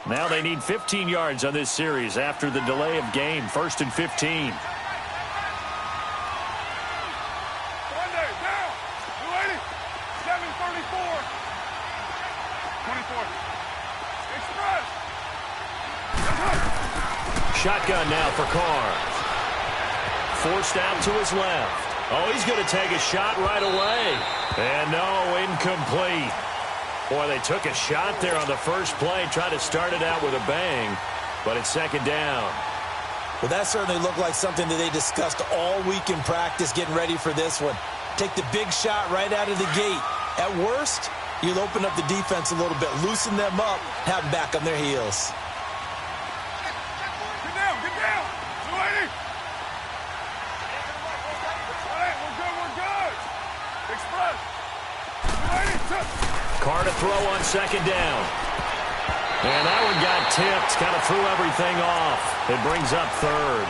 Now they need 15 yards on this series after the delay of game. 1st and 15. Shotgun now for Carr. Forced out to his left. Oh, he's going to take a shot right away. And no, incomplete. Boy, they took a shot there on the first play. Tried to start it out with a bang, but it's 2nd down. Well, that certainly looked like something that they discussed all week in practice getting ready for this one. Take the big shot right out of the gate. At worst, you'll open up the defense a little bit, loosen them up, have them back on their heels. Carr to throw on 2nd down. And that one got tipped. Kind of threw everything off. It brings up 3rd.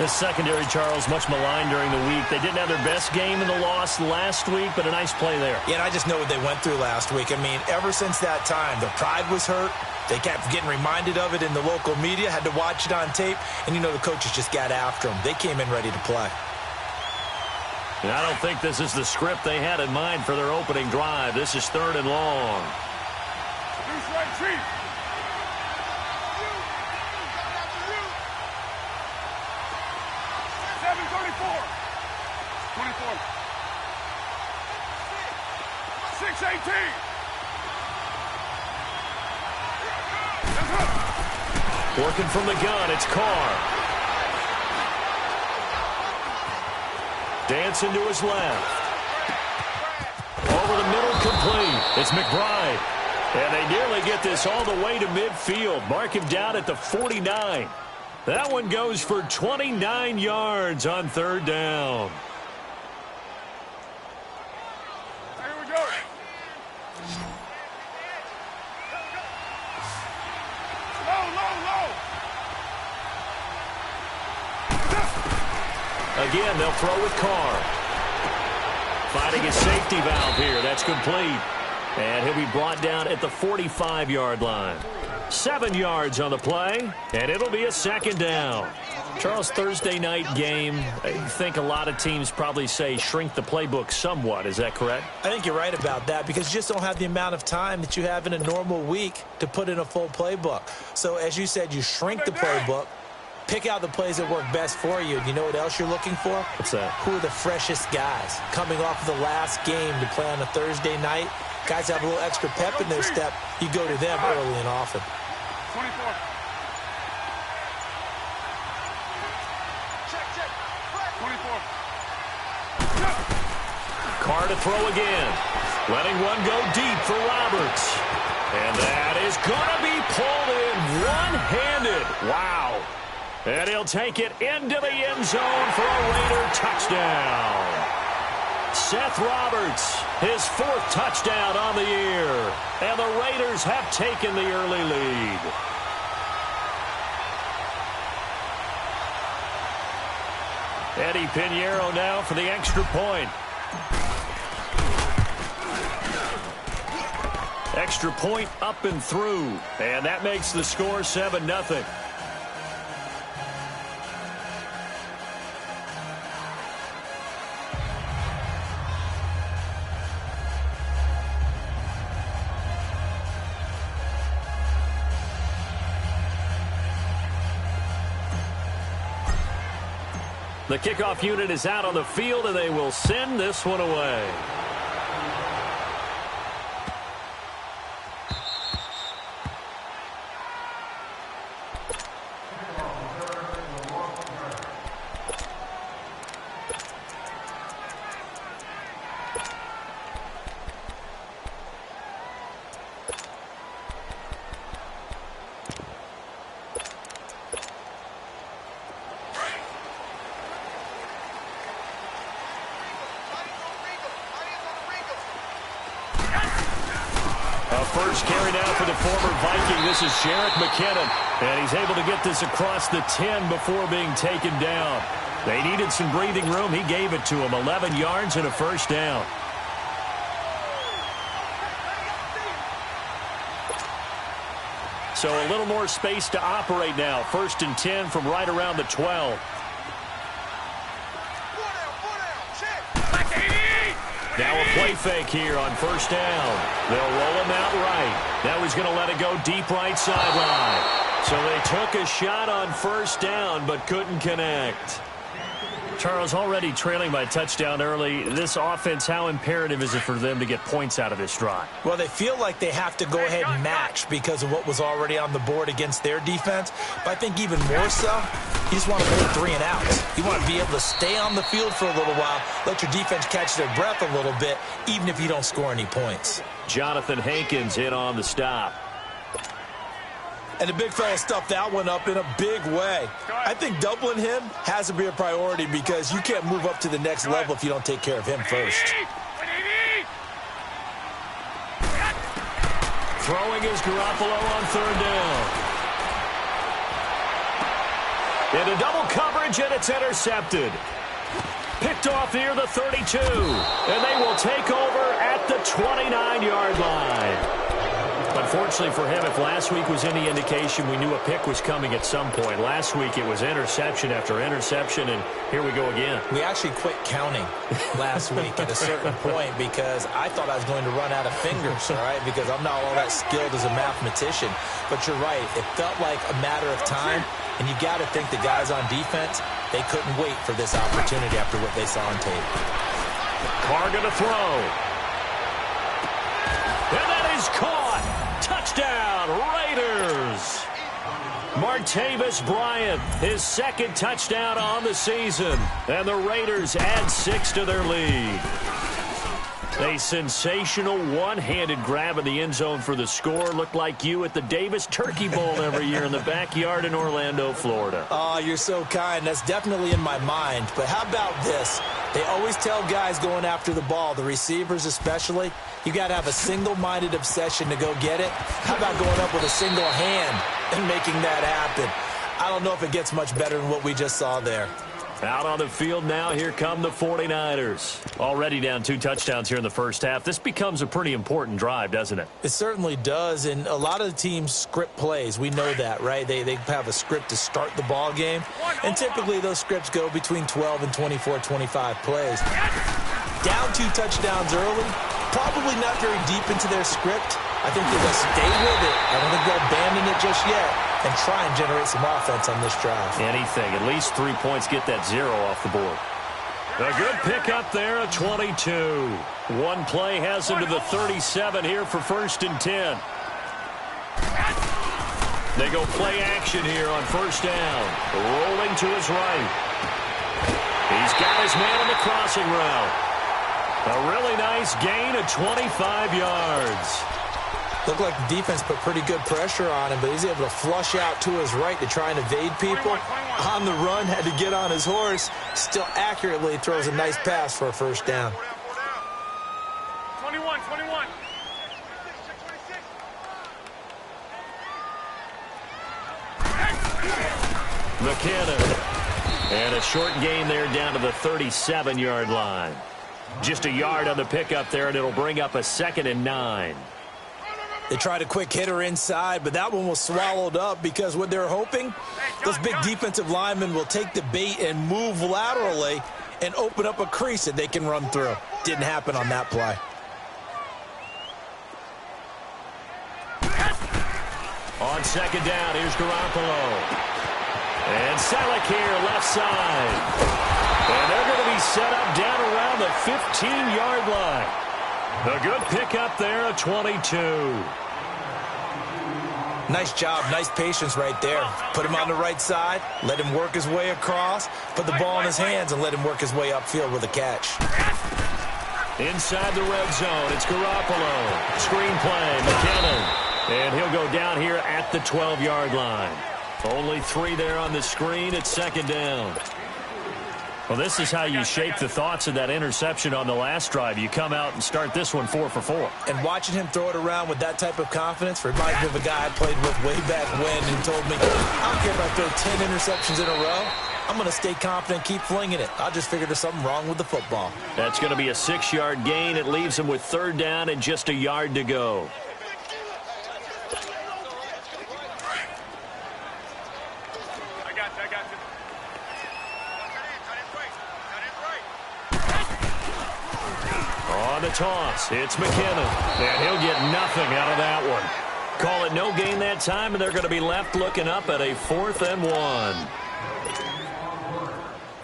This secondary, Charles, much maligned during the week. They didn't have their best game in the loss last week, but a nice play there. Yeah, and I just know what they went through last week. I mean, ever since that time, the pride was hurt. They kept getting reminded of it in the local media, had to watch it on tape, and, you know, the coaches just got after them. They came in ready to play. And I don't think this is the script they had in mind for their opening drive. This is 3rd and long. Working from the gun, it's Carr. Dancing to his left. Over the middle, complete. It's McBride. And they nearly get this all the way to midfield. Mark him down at the 49. That one goes for 29 yards on 3rd down. Here we go. Again, they'll throw with Carr. Finding his safety valve here. That's complete. And he'll be brought down at the 45-yard line. 7 yards on the play, and it'll be a 2nd down. Charles, Thursday night game, I think a lot of teams probably say shrink the playbook somewhat. Is that correct? I think you're right about that because you just don't have the amount of time that you have in a normal week to put in a full playbook. So, as you said, you shrink the playbook, pick out the plays that work best for you. And you know what else you're looking for? What's that? Who are the freshest guys coming off of the last game to play on a Thursday night? Guys have a little extra pep in their step. You go to them early and often. 24. Carr to throw again. Letting one go deep for Roberts. And that is going to be pulled in one-handed. Wow. And he'll take it into the end zone for a Raider touchdown. Seth Roberts, his 4th touchdown on the year. And the Raiders have taken the early lead. Eddie Pinheiro now for the extra point. Extra point up and through. And that makes the score 7-0. The kickoff unit is out on the field, and they will send this one away. First carry now for the former Viking. This is Jerick McKinnon. And he's able to get this across the 10 before being taken down. They needed some breathing room. He gave it to him. 11 yards and a first down. So a little more space to operate now. 1st and 10 from right around the 12. Now a play fake here on 1st down. They'll roll him out right. Now he's going to let it go deep right sideline. So they took a shot on 1st down but couldn't connect. Charles, already trailing by a touchdown early. This offense, how imperative is it for them to get points out of this drive? Well, they feel like they have to go ahead and match because of what was already on the board against their defense. But I think even more so, you just want to pull 3 and outs. You want to be able to stay on the field for a little while, let your defense catch their breath a little bit, even if you don't score any points. Jonathan Hankins hit on the stop. And the big fella stuffed that one up in a big way. I think doubling him has to be a priority because you can't move up to the next level if you don't take care of him first. Throwing is Garoppolo on 3rd down. Into double coverage, and it's intercepted. Picked off near the 32. And they will take over at the 29-yard line. Unfortunately for him, if last week was any indication, we knew a pick was coming at some point. Last week it was interception after interception, and here we go again. We actually quit counting last week at a certain point because I thought I was going to run out of fingers, all right, because I'm not all that skilled as a mathematician. But you're right. It felt like a matter of time, and you got to think the guys on defense, they couldn't wait for this opportunity after what they saw on tape. Carr going to throw. And that is caught. Touchdown, Raiders. Martavis Bryant, his 2nd touchdown on the season. And the Raiders add 6 to their lead. A sensational one-handed grab in the end zone for the score. Looked like you at the Davis Turkey Bowl every year in the backyard in Orlando, Florida. Oh, you're so kind. That's definitely in my mind. But how about this? They always tell guys going after the ball, the receivers especially, you got to have a single-minded obsession to go get it. How about going up with a single hand and making that happen? I don't know if it gets much better than what we just saw there. Out on the field now, here come the 49ers. Already down 2 touchdowns here in the first half. This becomes a pretty important drive, doesn't it? It certainly does, and a lot of the teams script plays. We know that, right? They have a script to start the ball game, and typically those scripts go between 12 and 24, 25 plays. Down 2 touchdowns early, probably not very deep into their script. I think they're going to stay with it. I don't think they'll abandon it just yet and try and generate some offense on this drive. Anything. At least 3 points, get that 0 off the board. A good pickup there at 22. One play has him to the 37 here for 1st and 10. They go play action here on 1st down. Rolling to his right. He's got his man on the crossing route. A really nice gain of 25 yards. Looked like the defense put pretty good pressure on him, but he's able to flush out to his right to try and evade people. On the run, had to get on his horse. Still accurately throws a nice pass for a 1st down. 21. McKinnon. And a short gain there down to the 37-yard line. Just a yard on the pickup there, and it'll bring up a 2nd and 9. They tried a quick hitter inside, but that one was swallowed up because what they're hoping, those big defensive linemen will take the bait and move laterally and open up a crease that they can run through. Didn't happen on that play. On 2nd down, here's Garoppolo. And Selleck here, left side. And they're going to be set up down around the 15-yard line. A good pickup there at 22. Nice job, nice patience right there. Put him on the right side, let him work his way across, put the ball in his hands, and let him work his way upfield with a catch. Inside the red zone, it's Garoppolo. Screen play, McKinnon. And he'll go down here at the 12-yard line. Only 3 there on the screen at 2nd down. Well, this is how you shape the thoughts of that interception on the last drive. You come out and start this one 4 for 4. And watching him throw it around with that type of confidence reminds me of a guy I played with way back when who told me, I don't care if I throw 10 interceptions in a row. I'm going to stay confident, keep flinging it. I just figured there's something wrong with the football. That's going to be a 6-yard gain. It leaves him with 3rd down and just a yard to go. the toss. It's McKinnon, and he'll get nothing out of that one. Call it no gain that time, and they're going to be left looking up at a 4th and 1.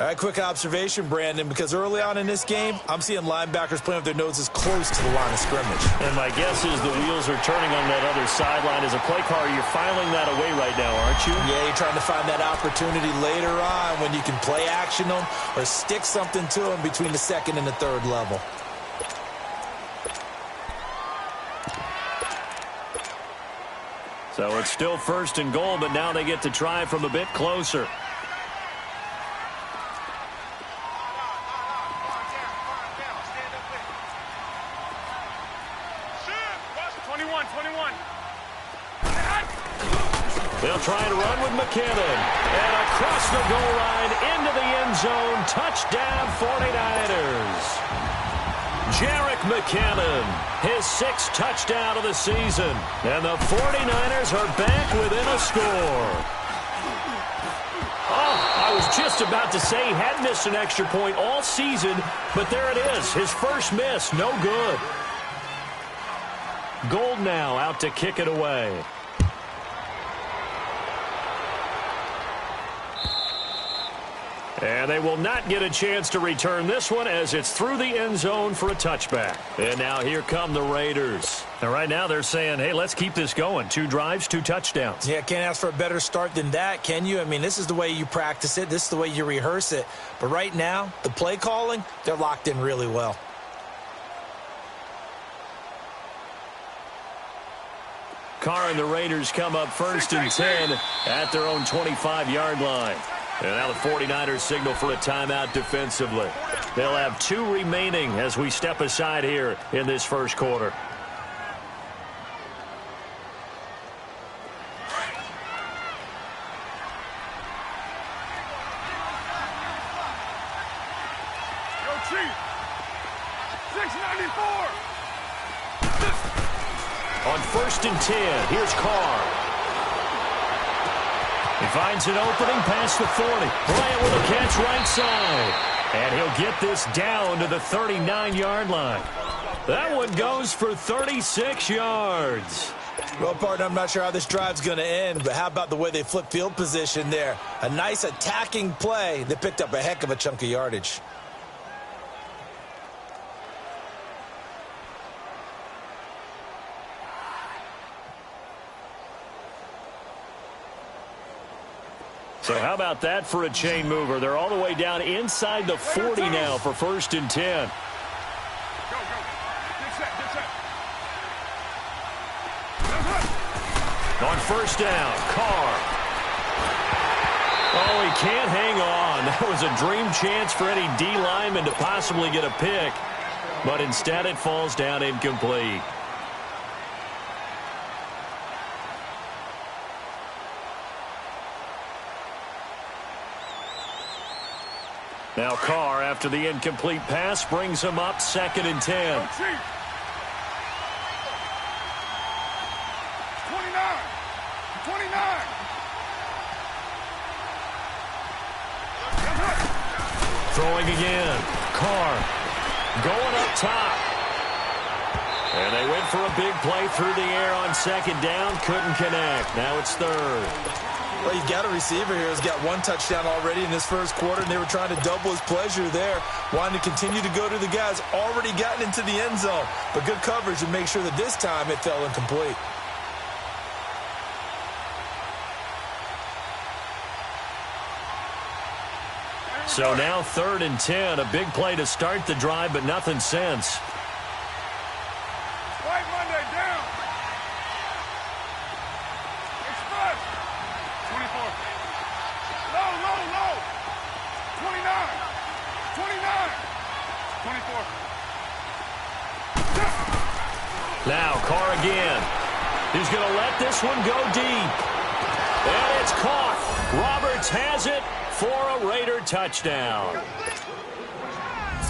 All right, quick observation, Brandon, because early on in this game, I'm seeing linebackers playing with their noses close to the line of scrimmage. And my guess is the wheels are turning on that other sideline. As a play caller, you're filing that away right now, aren't you? Yeah, you're trying to find that opportunity later on when you can play action them or stick something to them between the 2nd and the 3rd level. So it's still 1st and goal, but now they get to try from a bit closer. 21. They'll try and run with McKinnon. And across the goal line into the end zone. Touchdown 49ers. Jerick McKinnon, his 6th touchdown of the season. And the 49ers are back within a score. Oh, I was just about to say he had missed an extra point all season, but there it is. His first miss, no good. Gold now out to kick it away. And they will not get a chance to return this one as it's through the end zone for a touchback. And now here come the Raiders. And right now they're saying, hey, let's keep this going. 2 drives, 2 touchdowns. Yeah, can't ask for a better start than that, can you? I mean, this is the way you practice it. This is the way you rehearse it. But right now, the play calling, they're locked in really well. Carr and the Raiders come up 1st and 10 at their own 25-yard line. And now the 49ers signal for a timeout defensively. They'll have 2 remaining as we step aside here in this first quarter. Yo, Chief. 694. On 1st and 10, here's Carr. He finds an opening past the 40. Bryant with a catch right side. And he'll get this down to the 39-yard line. That one goes for 36 yards. Well, partner, I'm not sure how this drive's going to end, but how about the way they flip field position there? A nice attacking play. They picked up a heck of a chunk of yardage. So how about that for a chain mover? They're all the way down inside the 40 now for 1st and 10. Go. Get set. On 1st down, Carr. Oh, he can't hang on. That was a dream chance for any D lineman to possibly get a pick. But instead it falls down incomplete. Now Carr, after the incomplete pass, brings him up 2nd and 10. Yo, Chief. 29. Throwing again. Carr going up top. And they went for a big play through the air on 2nd down. Couldn't connect. Now it's 3rd. Well, you've got a receiver here who's got 1 touchdown already in this first quarter, and they were trying to double his pleasure there, wanting to continue to go to the guys already gotten into the end zone. But good coverage to make sure that this time it fell incomplete. So now 3rd and 10, a big play to start the drive, but nothing since. White Monday down. Express. 24. Low. 29. 24. Now Carr again. He's going to let this one go deep. And it's caught. Roberts has it for a Raider touchdown.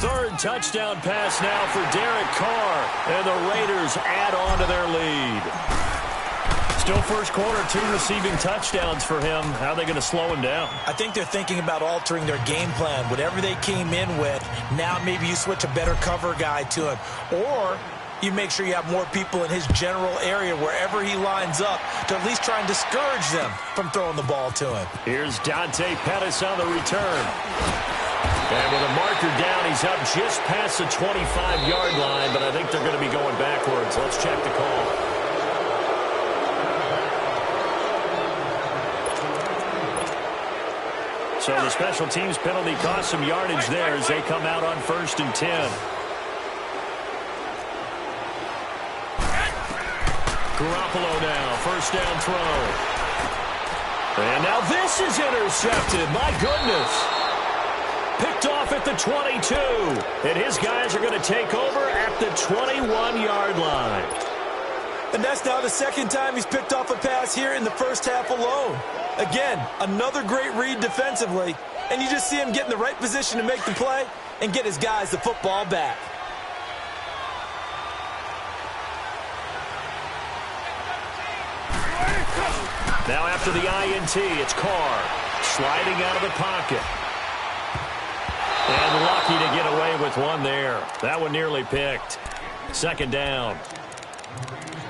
3rd touchdown pass now for Derek Carr. And the Raiders add on to their lead. Still first quarter, 2 receiving touchdowns for him. How are they going to slow him down? I think they're thinking about altering their game plan. Whatever they came in with, now maybe you switch a better cover guy to him. Or you make sure you have more people in his general area wherever he lines up to at least try and discourage them from throwing the ball to him. Here's Dante Pettis on the return. And with a marker down, he's up just past the 25-yard line, but I think they're going to be going backwards. Let's check the call. So the special teams penalty cost some yardage there as they come out on 1st and 10. Garoppolo now, first down throw. And now this is intercepted. My goodness. Picked off at the 22. And his guys are going to take over at the 21-yard line. And that's now the second time he's picked off a pass here in the first half alone. Again, another great read defensively, and you just see him get in the right position to make the play and get his guys the football back. Now after the INT, it's Carr sliding out of the pocket. And lucky to get away with one there. That one nearly picked. Second down.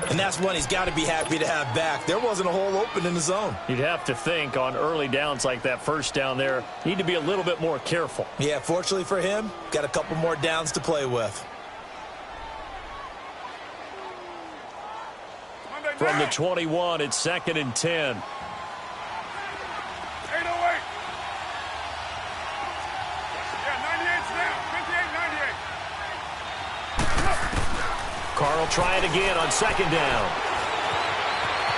And that's one he's got to be happy to have back. There wasn't a hole open in the zone. You'd have to think on early downs like that first down there, need to be a little bit more careful. Yeah, fortunately for him, got a couple more downs to play with. From the 21, it's 2nd and 10. 808. Yeah, 98's down. 58-98. Carr will try it again on 2nd down.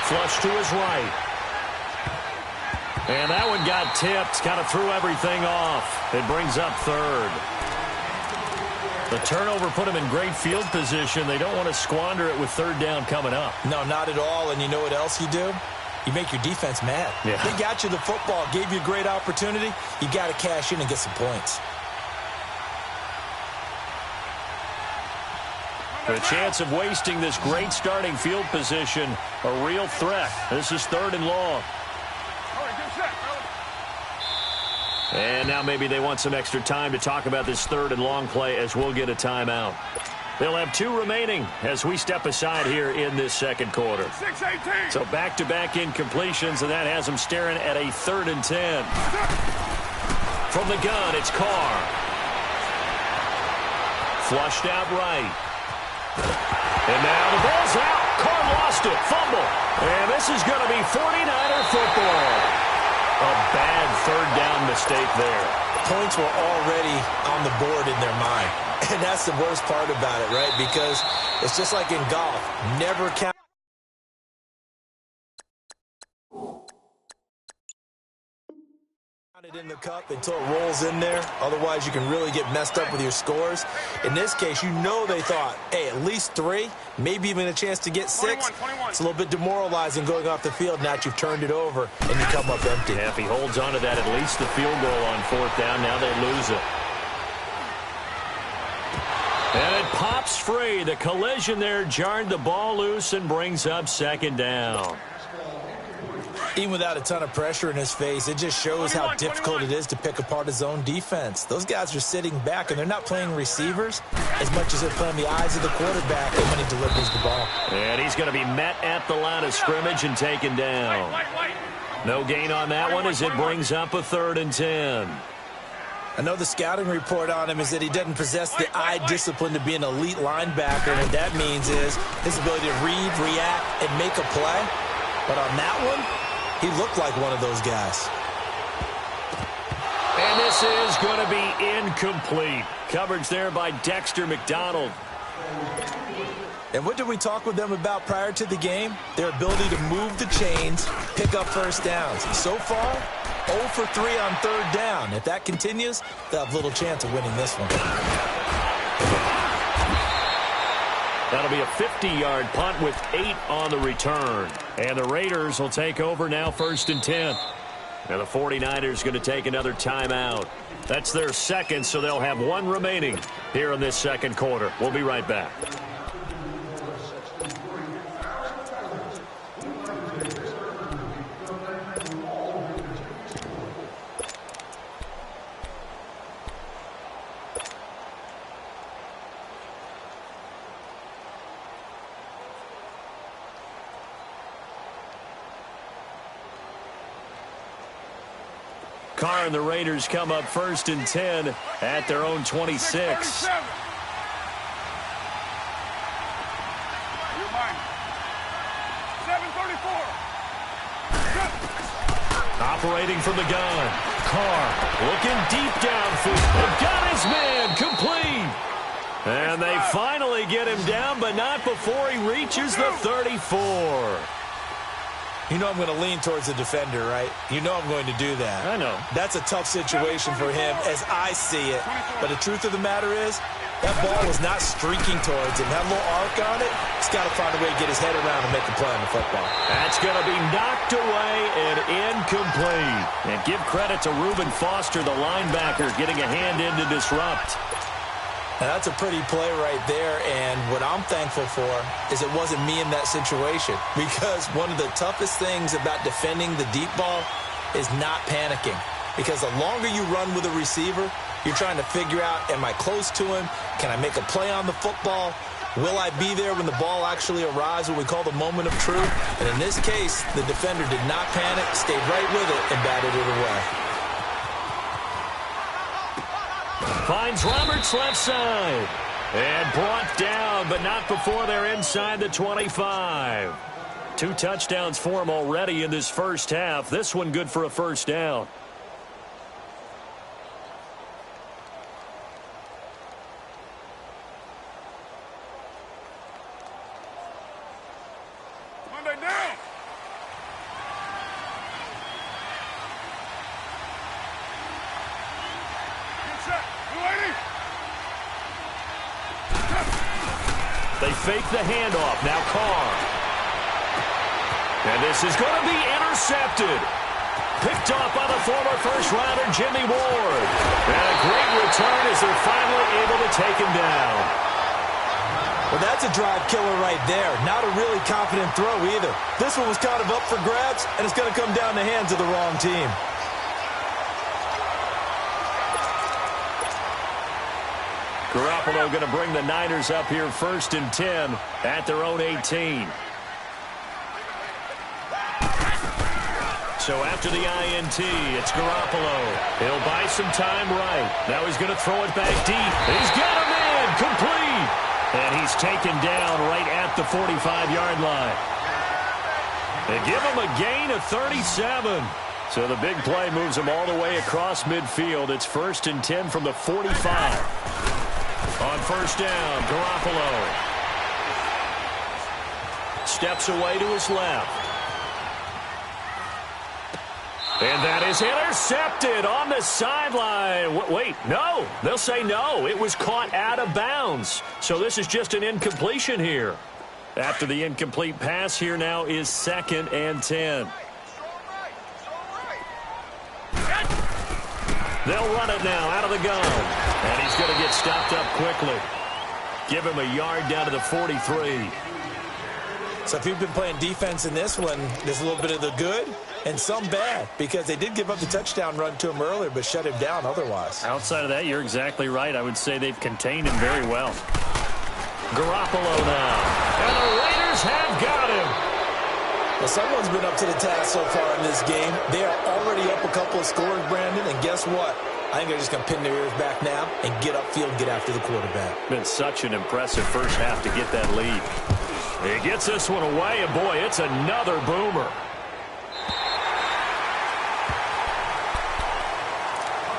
Flush to his right. And that one got tipped. Kind of threw everything off. It brings up 3rd. The turnover put him in great field position. They don't want to squander it with 3rd down coming up. No, not at all. And you know what else you do? You make your defense mad. Yeah. They got you the football, gave you a great opportunity. You got to cash in and get some points. The chance of wasting this great starting field position, a real threat. This is 3rd and long. And now maybe they want some extra time to talk about this 3rd and long play as we'll get a timeout. They'll have 2 remaining as we step aside here in this second quarter. 6-18. So back-to-back incompletions, and that has them staring at a 3rd and 10. From the gun, it's Carr. Flushed out right. And now the ball's out. Carr lost it. Fumble. And this is going to be 49er football. A bad 3rd down mistake there. Points were already on the board in their mind. And that's the worst part about it, right? Because it's just like in golf. Never count it in the cup until it rolls in there. Otherwise, you can really get messed up with your scores. In this case, you know they thought, hey, at least 3, maybe even a chance to get 6. 21. It's a little bit demoralizing going off the field. Now that you've turned it over and you come up empty. Yeah, if he holds on to that, at least the field goal on 4th down. Now they lose it. And it pops free. The collision there jarred the ball loose and brings up 2nd down. Even without a ton of pressure in his face, it just shows how difficult it is to pick apart his own defense. Those guys are sitting back, and they're not playing receivers as much as they're playing the eyes of the quarterback when he delivers the ball. And he's going to be met at the line of scrimmage and taken down. No gain on that one as it brings up a 3rd and 10. I know the scouting report on him is that he doesn't possess the eye discipline to be an elite linebacker, and what that means is his ability to read, react, and make a play. But on that one, he looked like one of those guys. And this is going to be incomplete. Coverage there by Dexter McDonald. And what did we talk with them about prior to the game? Their ability to move the chains, pick up first downs. So far, 0 for 3 on 3rd down. If that continues, they'll have little chance of winning this one. That'll be a 50-yard punt with 8 on the return. And the Raiders will take over now 1st and 10. And the 49ers going to take another timeout. That's their 2nd, so they'll have 1 remaining here in this second quarter. We'll be right back. Carr and the Raiders come up 1st and 10 at their own 26. Operating from the gun. Carr looking deep downfield. They've got his man complete. And they finally get him down, but not before he reaches the 34. You know I'm going to lean towards the defender, right? You know I'm going to do that. I know. That's a tough situation for him as I see it. But the truth of the matter is, that ball was not streaking towards him. That little arc on it, he's got to find a way to get his head around and make a play on the football. That's going to be knocked away and incomplete. And give credit to Reuben Foster, the linebacker, getting a hand in to disrupt. Now, that's a pretty play right there, and what I'm thankful for is it wasn't me in that situation, because one of the toughest things about defending the deep ball is not panicking, because the longer you run with a receiver, you're trying to figure out, am I close to him? Can I make a play on the football? Will I be there when the ball actually arrives, what we call the moment of truth? And in this case, the defender did not panic, stayed right with it, and batted it away. Finds Roberts left side. And brought down, but not before they're inside the 25. 2 touchdowns for him already in this first half. This one good for a first down. Monday down. Get set. They fake the handoff. Now Carr. And this is going to be intercepted. Picked off by the former first-rounder Jimmy Ward. And a great return as they're finally able to take him down. Well, that's a drive killer right there. Not a really confident throw either. This one was kind of up for grabs, and it's going to come down the hands of the wrong team. Garoppolo going to bring the Niners up here 1st and 10 at their own 18. So after the INT, it's Garoppolo. He'll buy some time right. Now he's going to throw it back deep. He's got a man complete. And he's taken down right at the 45-yard line. They give him a gain of 37. So the big play moves him all the way across midfield. It's 1st and 10 from the 45. On first down, Garoppolo steps away to his left. And that is intercepted on the sideline. Wait, no. They'll say no. It was caught out of bounds. So this is just an incompletion here. After the incomplete pass, here now is 2nd and 10. They'll run it now out of the gun. And he's going to get stopped up quickly. Give him a yard down to the 43. So if you've been playing defense in this one, there's a little bit of the good and some bad, because they did give up the touchdown run to him earlier but shut him down otherwise. Outside of that, you're exactly right. I would say they've contained him very well. Garoppolo now. And the Raiders have got him. Well, someone's been up to the task so far in this game. They are already up a couple of scores, Brandon, and guess what? I think they're just going to pin their ears back now and get upfield and get after the quarterback. Been such an impressive first half to get that lead. He gets this one away, and boy, it's another boomer.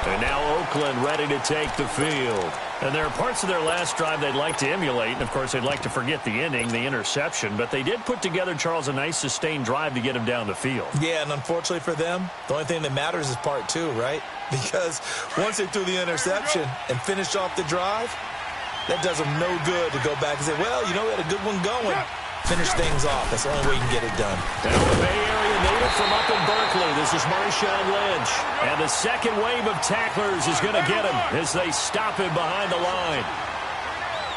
And now Oakland ready to take the field. And there are parts of their last drive they'd like to emulate. And, of course, they'd like to forget the inning, the interception. But they did put together, Charles, a nice sustained drive to get him down the field. Yeah, and unfortunately for them, the only thing that matters is part 2, right? Because once they threw the interception and finished off the drive, that does them no good to go back and say, well, you know, we had a good one going. Finish things off. That's the only way you can get it done. Now the Bay Area native from up in Berkeley. This is Marshawn Lynch. And the second wave of tacklers is going to get him as they stop him behind the line.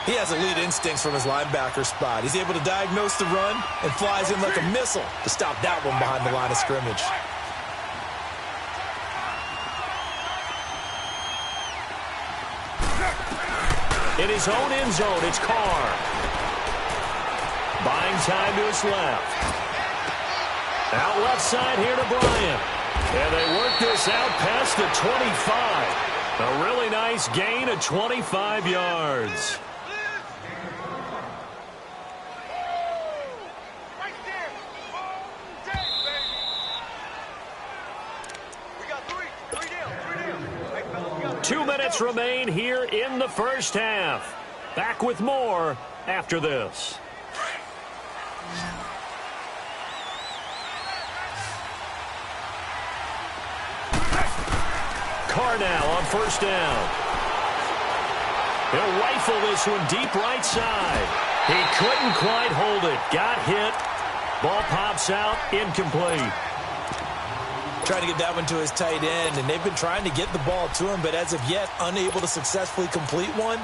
He has elite instincts from his linebacker spot. He's able to diagnose the run and flies in like a missile to stop that one behind the line of scrimmage. In his own end zone, it's Carr. Buying time to his left. Out left side here to Bryant. And they work this out past the 25. A really nice gain of 25 yards. Right there. We got three down. Hey, fellas, we got 2 minutes remain here in the first half. Back with more after this. Carr now on first down. He'll rifle this one deep right side. He couldn't quite hold it. Got hit. Ball pops out. Incomplete. Trying to get that one to his tight end, and they've been trying to get the ball to him, but as of yet, unable to successfully complete one.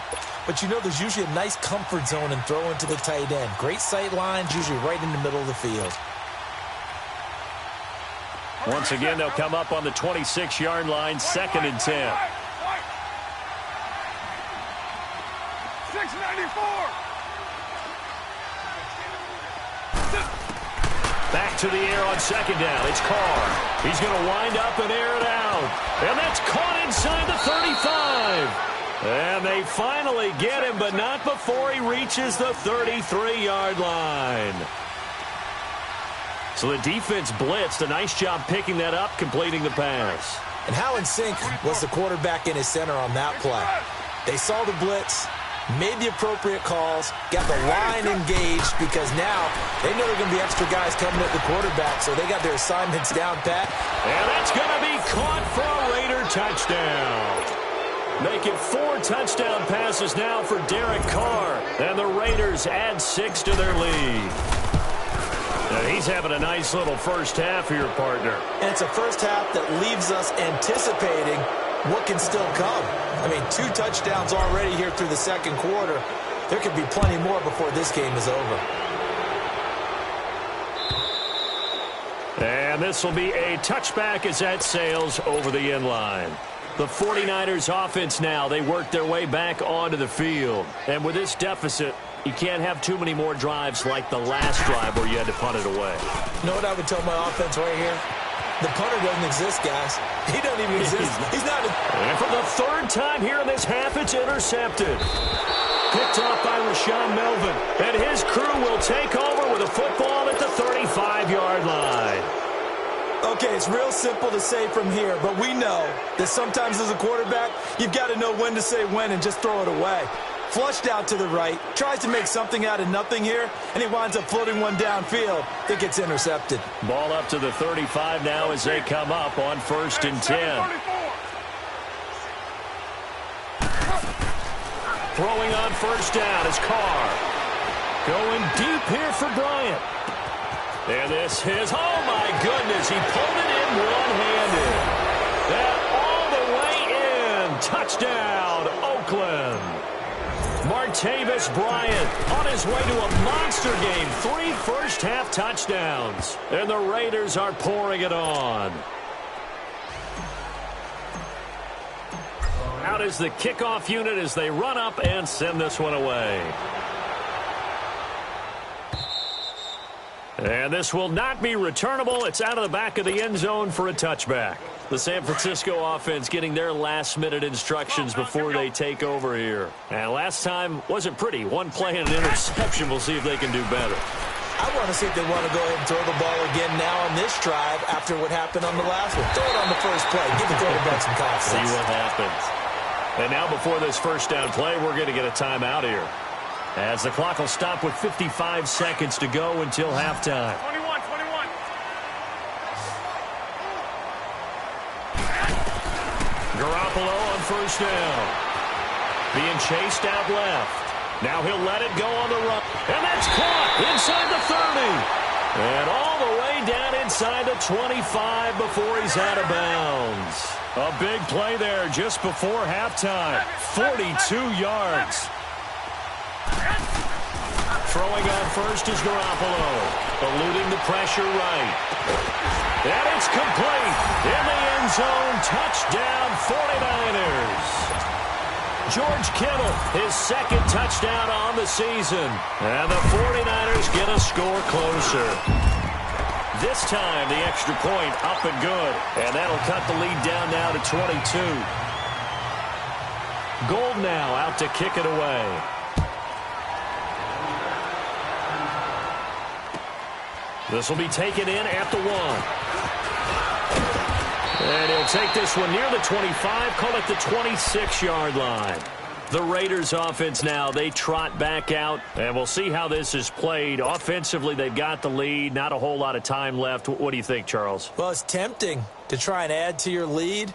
But you know there's usually a nice comfort zone in throwing to the tight end. Great sight lines, usually right in the middle of the field. Once again, they'll come up on the 26-yard line, 2nd and 10. 694. Back to the air on 2nd down. It's Carr. He's going to wind up and air it out. And that's caught inside the 35. And they finally get him, but not before he reaches the 33-yard line. So the defense blitzed. A nice job picking that up, completing the pass. And how in sync was the quarterback in his center on that play? They saw the blitz, made the appropriate calls, got the line engaged because now they know there are going to be extra guys coming at the quarterback, so they got their assignments down pat. And that's going to be caught for a Raider touchdown. Make it 4 touchdown passes now for Derek Carr. And the Raiders add 6 to their lead. Now he's having a nice little first half here, partner. And it's a first half that leaves us anticipating what can still come. I mean, 2 touchdowns already here through the second quarter. There could be plenty more before this game is over. And this will be a touchback as that sails over the end line. The 49ers offense now, they work their way back onto the field. And with this deficit, you can't have too many more drives like the last drive where you had to punt it away. You know what I would tell my offense right here? The punter doesn't exist, guys. He doesn't even exist. He's not. And for the 3rd time here in this half, it's intercepted. Picked off by Rashaan Melvin. And his crew will take over with a football at the 35-yard line. Okay, it's real simple to say from here, but we know that sometimes as a quarterback, you've got to know when to say when and just throw it away. Flushed out to the right, tries to make something out of nothing here, and he winds up floating one downfield that gets intercepted. Ball up to the 35 now as they come up on 1st and 10. Throwing on first down is Carr. Going deep here for Bryant. And this is, oh my goodness, he pulled it in one-handed. And all the way in. Touchdown, Oakland. Martavis Bryant on his way to a monster game. 3 first-half touchdowns. And the Raiders are pouring it on. Out is the kickoff unit as they run up and send this one away. And this will not be returnable. It's out of the back of the end zone for a touchback. The San Francisco offense getting their last-minute instructions before they take over here. And last time wasn't pretty. 1 play and an interception. We'll see if they can do better. I want to see if they want to go ahead and throw the ball again now on this drive after what happened on the last one. Throw it on the first play. Give the quarterback some confidence. See what happens. And now before this first down play, we're going to get a timeout here, as the clock will stop with 55 seconds to go until halftime. 21. Garoppolo on first down. Being chased out left. Now he'll let it go on the run. And that's caught inside the 30. And all the way down inside the 25 before he's out of bounds. A big play there just before halftime. 42 yards. Throwing on first is Garoppolo. Eluding the pressure right. And it's complete. In the end zone. Touchdown 49ers. George Kittle, his 2nd touchdown on the season. And the 49ers get a score closer. this time, the extra point up and good. And that'll cut the lead down now to 22. Gold now out to kick it away. This will be taken in at the 1. And he'll take this one near the 25, call it the 26-yard line. The Raiders offense now, they trot back out, and we'll see how this is played. Offensively, they've got the lead, not a whole lot of time left. What do you think, Charles? Well, it's tempting to try and add to your lead,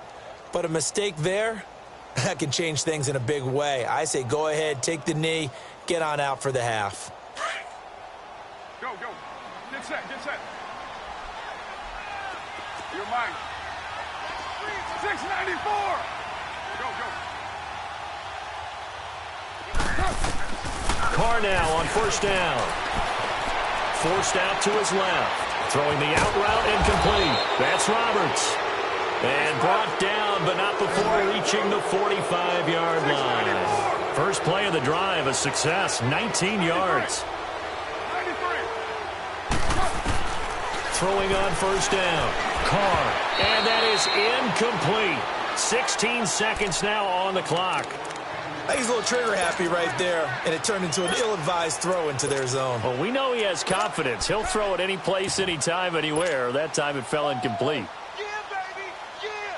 but a mistake there, that can change things in a big way. I say go ahead, take the knee, get on out for the half. Go, go. Get set, get set. Your mind. 694. Go, go. Carr now on first down. Forced out to his left. Throwing the out route incomplete. That's Roberts. And brought down, but not before reaching the 45-yard line. First play of the drive, a success, 19 yards. Throwing on first down. Carr. And that is incomplete. 16 seconds now on the clock. I think he's a little trigger happy right there, and it turned into an ill-advised throw into their zone. Well, we know he has confidence. He'll throw it any place, anytime, anywhere. That time it fell incomplete. Yeah, baby, yeah.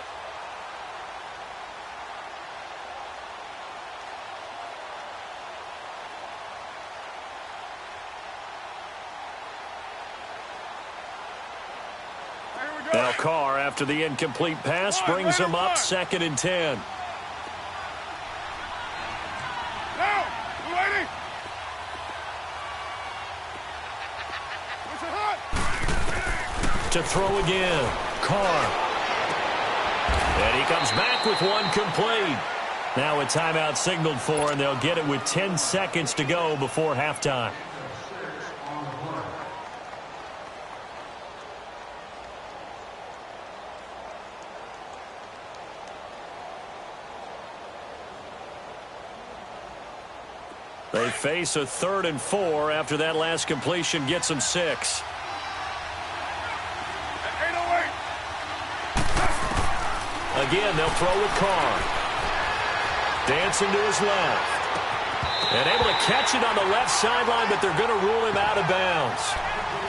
Here we go. Now Carr, after the incomplete pass, brings him up 2nd and 10. Now, you ready? What's it hot? To throw again. Carr. And he comes back with one complete. Now a timeout signaled for, and they'll get it with 10 seconds to go before halftime. They face a 3rd and 4 after that last completion gets them 6. At 808. Again, they'll throw with Carr. Dancing to his left. And able to catch it on the left sideline, but they're going to rule him out of bounds.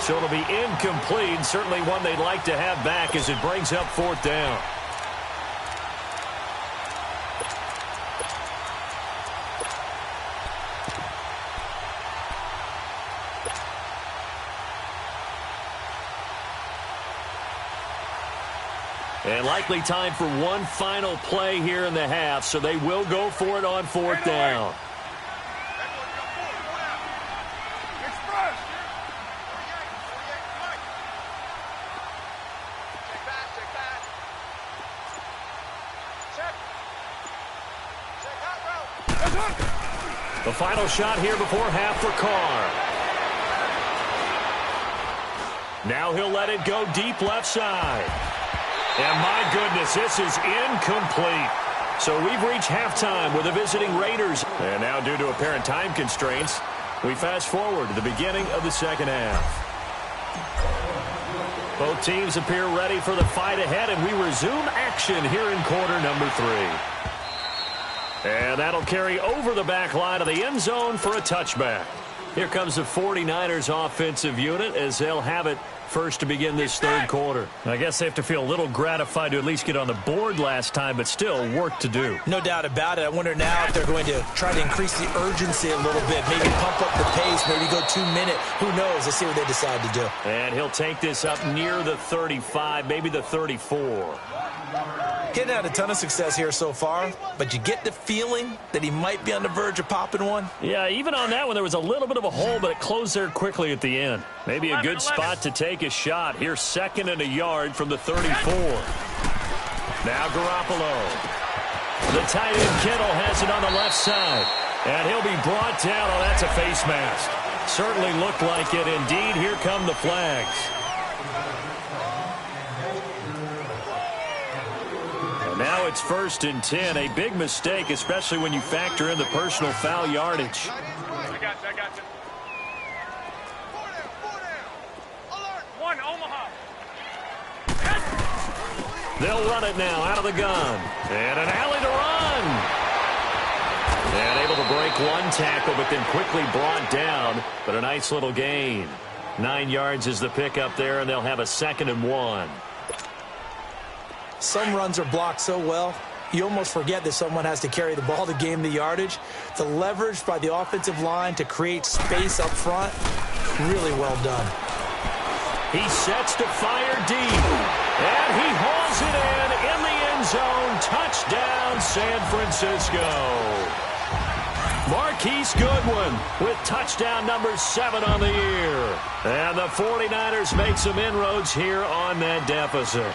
So it'll be incomplete, certainly one they'd like to have back as it brings up 4th down. And likely time for one final play here in the half, so they will go for it on 4th down. Express. The final shot here before half for Carr. Now he'll let it go deep left side. And my goodness, this is incomplete. So we've reached halftime with the visiting Raiders. And now due to apparent time constraints, we fast forward to the beginning of the second half. Both teams appear ready for the fight ahead, and we resume action here in quarter number 3. And that'll carry over the back line of the end zone for a touchback. Here comes the 49ers offensive unit as they'll have it first to begin this 3rd quarter. I guess they have to feel a little gratified to at least get on the board last time, but still work to do. No doubt about it. I wonder now if they're going to try to increase the urgency a little bit, maybe pump up the pace, maybe go 2 minute. Who knows? Let's see what they decide to do. And he'll take this up near the 35, maybe the 34. Getting out a ton of success here so far, but you get the feeling that he might be on the verge of popping one. Yeah, even on that one, there was a little bit of a hole, but it closed there quickly at the end. Maybe a good spot to take a shot. Here's 2nd and a yard from the 34. Now Garoppolo. The tight end Kittle has it on the left side. And he'll be brought down. Oh, that's a face mask. Certainly looked like it. Indeed, here come the flags. Now it's 1st and 10. A big mistake, especially when you factor in the personal foul yardage. I got you. 4 down. Alert. 1 Omaha. They'll run it now out of the gun. And an alley to run. And able to break one tackle, but then quickly brought down. But a nice little gain. 9 yards is the pickup there, and they'll have a 2nd and 1. Some runs are blocked so well, you almost forget that someone has to carry the ball to gain the yardage. The leverage by the offensive line to create space up front, really well done. He sets to fire deep, and he hauls it in the end zone. Touchdown, San Francisco. Marquise Goodwin with touchdown number 7 on the year. And the 49ers make some inroads here on that deficit.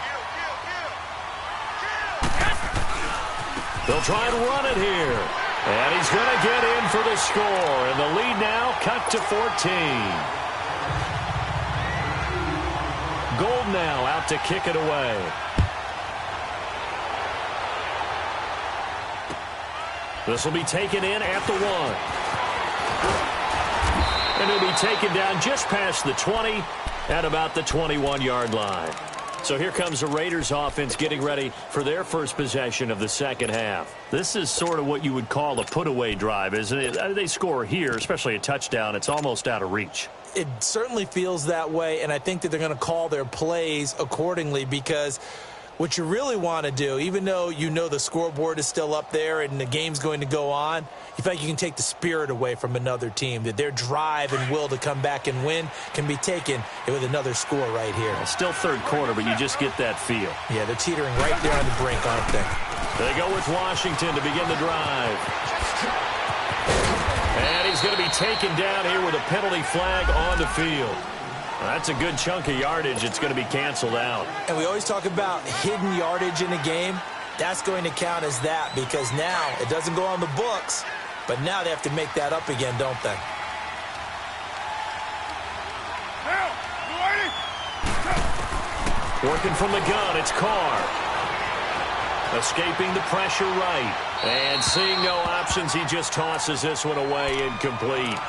They'll try and run it here. And he's going to get in for the score. And the lead now cut to 14. Gold now out to kick it away. This will be taken in at the 1. And he'll be taken down just past the 20 at about the 21-yard line. So here comes the Raiders offense getting ready for their first possession of the second half. This is sort of what you would call a put-away drive, isn't it? They score here, especially a touchdown. It's almost out of reach. It certainly feels that way, and I think that they're going to call their plays accordingly, because what you really want to do, even though you know the scoreboard is still up there and the game's going to go on, you feel like you can take the spirit away from another team, that their drive and will to come back and win can be taken with another score right here. It's still third quarter, but you just get that feel. Yeah, they're teetering right there on the brink, aren't they? They go with Washington to begin the drive. And he's going to be taken down here with a penalty flag on the field. That's a good chunk of yardage. It's going to be canceled out. And we always talk about hidden yardage in a game. That's going to count as that, because now it doesn't go on the books, but now they have to make that up again, don't they? Working from the gun, it's Carr. Escaping the pressure right. And seeing no options, he just tosses this one away, incomplete.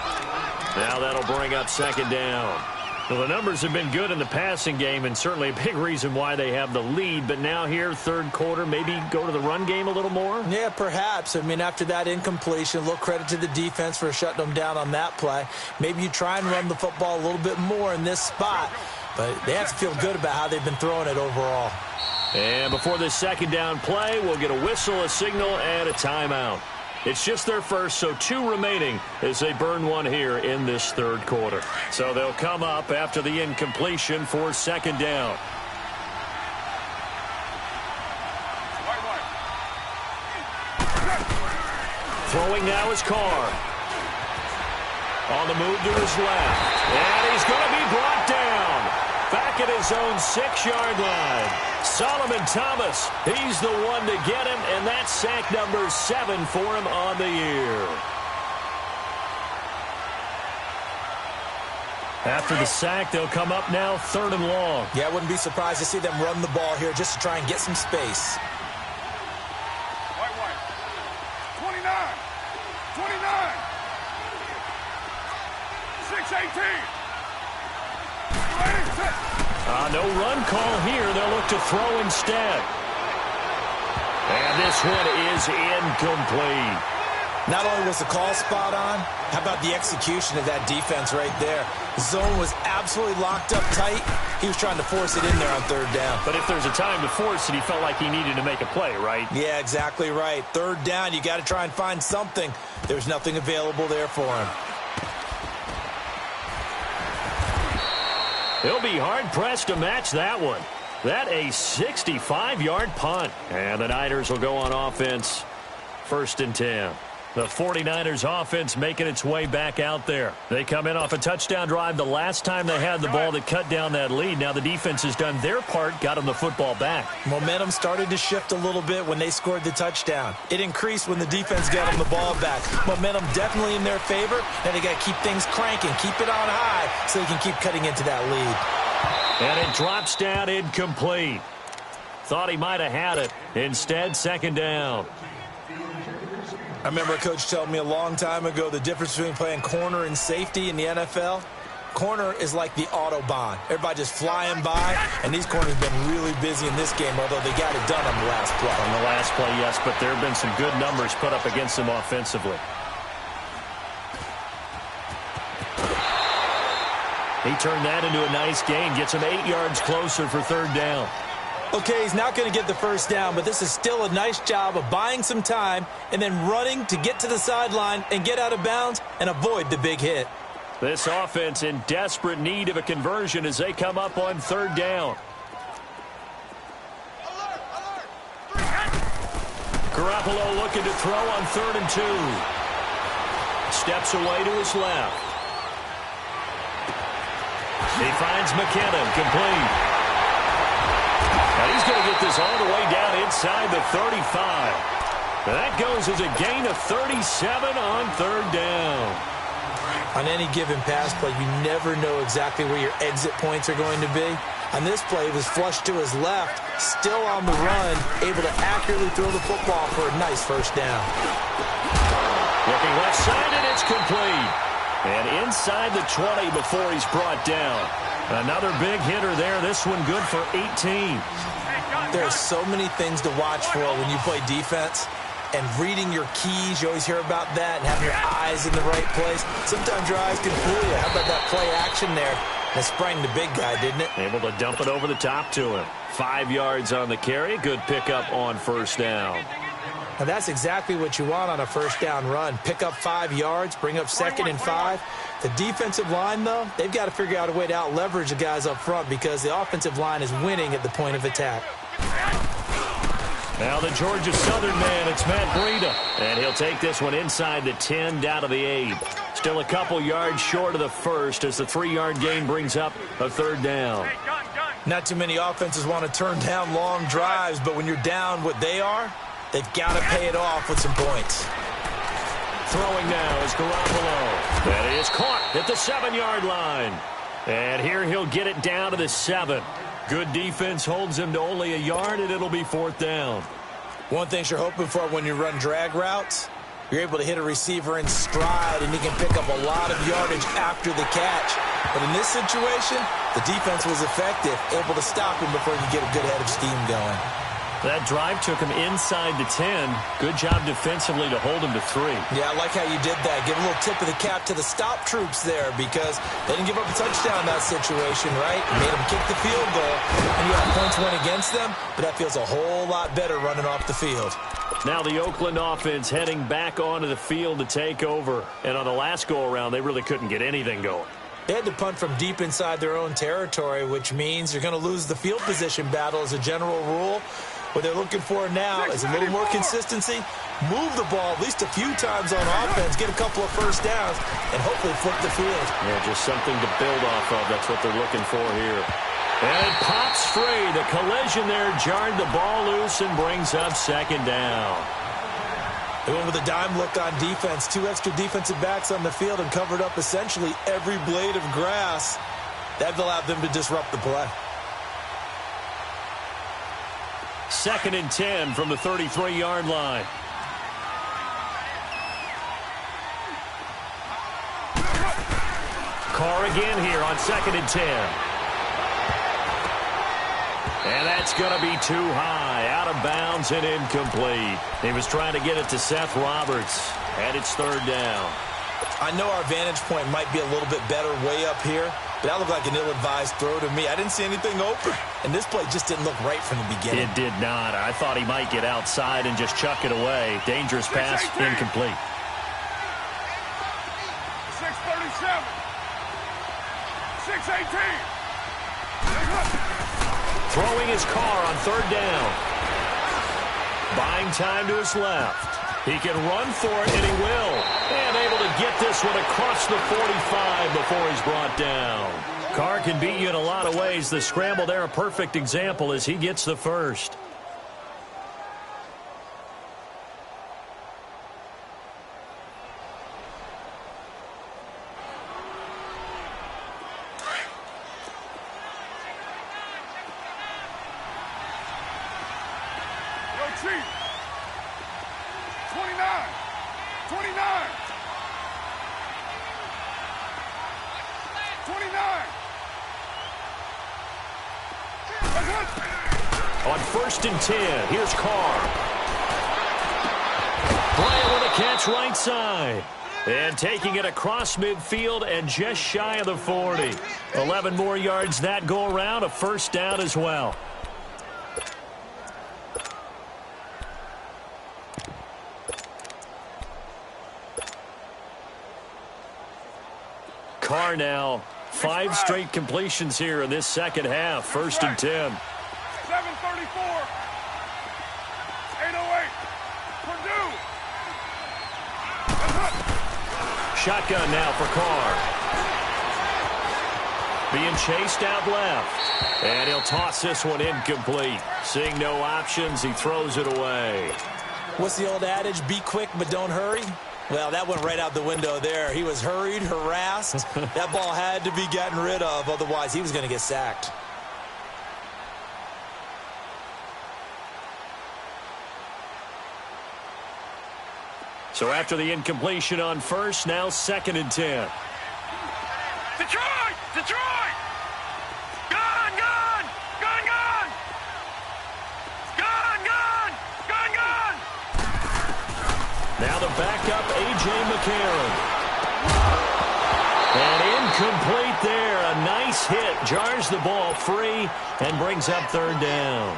Now that'll bring up 2nd down. Well, the numbers have been good in the passing game, and certainly a big reason why they have the lead. But now here, third quarter, maybe go to the run game a little more? Yeah, perhaps. I mean, after that incompletion, a little credit to the defense for shutting them down on that play. Maybe you try and run the football a little bit more in this spot. But they have to feel good about how they've been throwing it overall. And before this 2nd down play, we'll get a whistle, a signal, and a timeout. It's just their first, so 2 remaining as they burn one here in this third quarter. So they'll come up after the incompletion for 2nd down. Throwing now is Carr. On the move to his left. And he's going to be brought down. Back at his own 6-yard line. Solomon Thomas, he's the one to get him, and that's sack number 7 for him on the year. After the sack, they'll come up now 3rd and long. Yeah, I wouldn't be surprised to see them run the ball here just to try and get some space. White. 29. 29. 6-18. No run call here. They'll look to throw instead. And this one is incomplete. Not only was the call spot on, how about the execution of that defense right there? The zone was absolutely locked up tight. He was trying to force it in there on 3rd down. But if there's a time to force it, he felt like he needed to make a play, right? Yeah, exactly right. 3rd down, you got to try and find something. There's nothing available there for him. He'll be hard-pressed to match that one. That a 65-yard punt. And the Niners will go on offense. 1st and 10. The 49ers offense making its way back out there. They come in off a touchdown drive the last time they had the ball that cut down that lead. Now the defense has done their part, got them the football back. Momentum started to shift a little bit when they scored the touchdown. It increased when the defense got them the ball back. Momentum definitely in their favor, and they got to keep things cranking, keep it on high so they can keep cutting into that lead. And it drops down incomplete. Thought he might have had it. Instead, 2nd down. I remember a coach telling me a long time ago the difference between playing corner and safety in the NFL. corner is like the Autobahn. Everybody just flying by, and these corners have been really busy in this game, although they got it done on the last play. On the last play, yes, but there have been some good numbers put up against them offensively. He turned that into a nice gain, gets him 8 yards closer for third down. Okay, he's not going to get the first down, but this is still a nice job of buying some time and then running to get to the sideline and get out of bounds and avoid the big hit. This offense in desperate need of a conversion as they come up on third down. Garoppolo looking to throw on 3rd and 2. Steps away to his left. He finds McKinnon, complete. And he's going to get this all the way down inside the 35. That goes as a gain of 37 on third down. On any given pass play, you never know exactly where your exit points are going to be. On this play, he was flushed to his left, still on the run, able to accurately throw the football for a nice first down. Looking left side, and it's complete. And inside the 20 before he's brought down. Another big hitter there. This one good for 18. There are so many things to watch for when you play defense. And reading your keys, you always hear about that, and having your eyes in the right place. Sometimes your eyes can fool you. How about that play action there? It sprang the big guy, didn't it? Able to dump it over the top to him. 5 yards on the carry. Good pickup on first down. Now that's exactly what you want on a first down run. Pick up 5 yards, bring up 2nd and 5. The defensive line, though, they've got to figure out a way to out-leverage the guys up front because the offensive line is winning at the point of attack. Now the Georgia Southern man, it's Matt Breida. And he'll take this one inside the 10, down to the 8. Still a couple yards short of the first as the 3-yard gain brings up a third down. Not too many offenses want to turn down long drives, but when you're down what they are, they've got to pay it off with some points. Throwing now is Garoppolo. That is caught at the 7-yard line. And here he'll get it down to the 7. Good defense holds him to only a yard, and it'll be 4th down. One thing you're hoping for when you run drag routes, you're able to hit a receiver in stride, and he can pick up a lot of yardage after the catch. But in this situation, the defense was effective, able to stop him before he could get a good head of steam going. That drive took him inside the 10. Good job defensively to hold him to 3. Yeah, I like how you did that. Give a little tip of the cap to the stop troops there because they didn't give up a touchdown in that situation, right? You made them kick the field goal, and you have points went against them, but that feels a whole lot better running off the field. Now the Oakland offense heading back onto the field to take over. And on the last go-around, they really couldn't get anything going. They had to punt from deep inside their own territory, which means you're going to lose the field position battle as a general rule. What they're looking for now is a little more consistency, move the ball at least a few times on offense, get a couple of first downs, and hopefully flip the field. Yeah, just something to build off of. That's what they're looking for here. And it pops free. The collision there jarred the ball loose and brings up 2nd down. They went with a dime look on defense. 2 extra defensive backs on the field and covered up essentially every blade of grass. That allowed them to disrupt the play. 2nd and 10 from the 33-yard line. Carr again here on 2nd and 10. And that's going to be too high. Out of bounds and incomplete. He was trying to get it to Seth Roberts. And it's 3rd down. I know our vantage point might be a little bit better way up here, but that looked like an ill-advised throw to me. I didn't see anything open, and this play just didn't look right from the beginning. It did not. I thought he might get outside and just chuck it away. Dangerous pass, incomplete. 6:37. 6:18. Throwing his Carr on 3rd down. Buying time to his left. He can run for it, and he will. And able to get this one across the 45 before he's brought down. Carr can beat you in a lot of ways. The scramble there, a perfect example as he gets the first. Yo, Chief. 29. 29. 29. On 1st and 10, here's Carr. Playing with a catch right side. And taking it across midfield and just shy of the 40. 11 more yards that go around, a first down as well. Carr now, 5 straight completions here in this second half. 1st and 10. 7:34. 8:08. Purdue. Shotgun now for Carr. Being chased out left. And he'll toss this one incomplete. Seeing no options, he throws it away. What's the old adage? Be quick, but don't hurry. Well, that went right out the window there. He was hurried, harassed. That ball had to be gotten rid of. Otherwise, he was going to get sacked. So after the incompletion on 1st, now 2nd and 10. Detroit! Detroit! Gun! Gun! Gun! Gun! Gun! Gun! Gun! Gun! Now the backup, A.J. McCarron. And incomplete there. A nice hit. Jars the ball free and brings up 3rd down.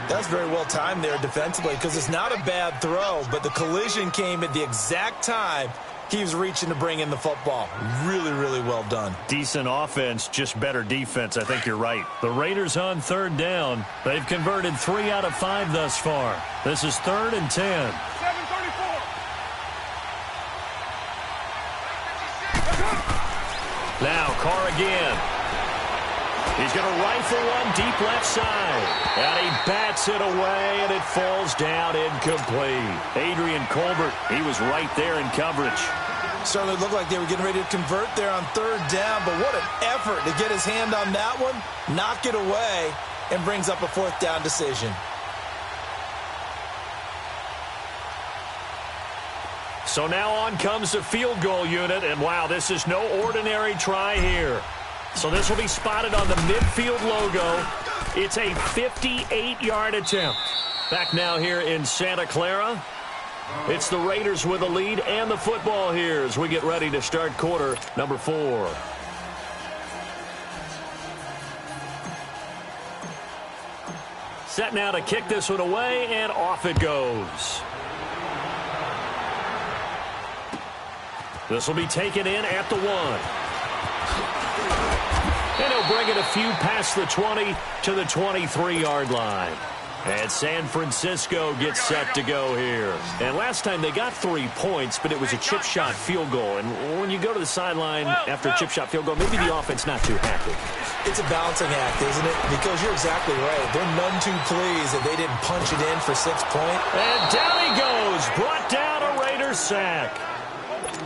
That's very well timed there defensively because it's not a bad throw, but the collision came at the exact time he was reaching to bring in the football. Really, really well done. Decent offense, just better defense. I think you're right. The Raiders on 3rd down. They've converted 3 out of 5 thus far. This is 3rd and 10. 7:34. Now Carr again. He's going to rifle one deep left side. And he bats it away, and it falls down incomplete. Adrian Colbert, he was right there in coverage. Certainly looked like they were getting ready to convert there on 3rd down, but what an effort to get his hand on that one, knock it away, and brings up a 4th down decision. So now on comes the field goal unit, and wow, this is no ordinary try here. So this will be spotted on the midfield logo. It's a 58-yard attempt. Back now here in Santa Clara. It's the Raiders with the lead and the football here as we get ready to start quarter number 4. Set now to kick this one away, and off it goes. This will be taken in at the 1. And he'll bring it a few past the 20 to the 23-yard line. And San Francisco gets set to go here. And last time they got 3 points, but it was a chip shot field goal. And when you go to the sideline after a chip shot field goal, maybe the offense not too happy. It's a balancing act, isn't it? Because you're exactly right. They're none too pleased that they didn't punch it in for 6 points. And down he goes. Brought down a Raiders sack.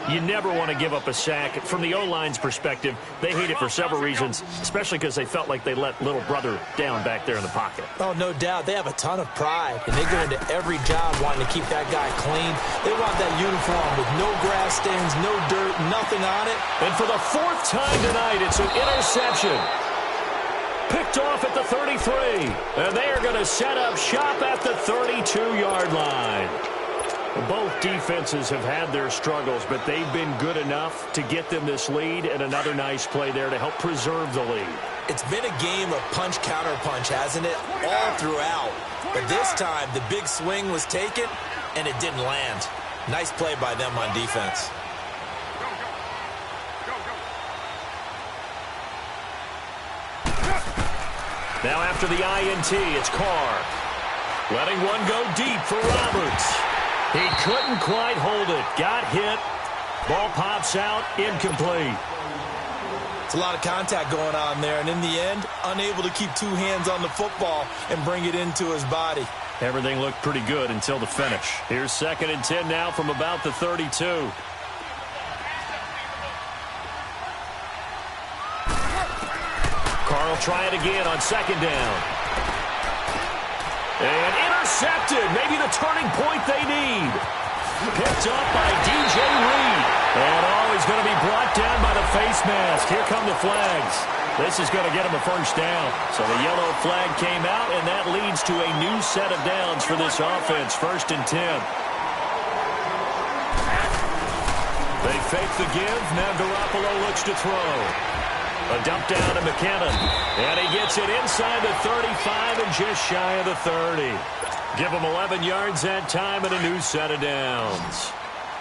You never want to give up a sack. From the O-line's perspective, they hate it for several reasons, especially because they felt like they let little brother down back there in the pocket. Oh, no doubt. They have a ton of pride, and they go into every job wanting to keep that guy clean. They want that uniform with no grass stains, no dirt, nothing on it. And for the 4th time tonight, it's an interception. Picked off at the 33, and they are going to set up shop at the 32-yard line. Both defenses have had their struggles, but they've been good enough to get them this lead, and another nice play there to help preserve the lead. It's been a game of punch-counter-punch, hasn't it? All throughout. But this time, the big swing was taken, and it didn't land. Nice play by them on defense. Now after the INT, it's Carr. Letting one go deep for Roberts. He couldn't quite hold it. Got hit. Ball pops out. Incomplete. It's a lot of contact going on there, and in the end, unable to keep 2 hands on the football and bring it into his body. Everything looked pretty good until the finish. Here's 2nd and 10 now from about the 32. Carr will try it again on 2nd down. And intercepted. Maybe the turning point they need. Picked up by DJ Reed. And he's going to be brought down by the face mask. Here come the flags. This is going to get him a first down. So the yellow flag came out, and that leads to a new set of downs for this offense. 1st and 10. They fake the give. Now Garoppolo looks to throw. A dump down to McKinnon. And he gets it inside the 35 and just shy of the 30. Give him 11 yards that time and a new set of downs.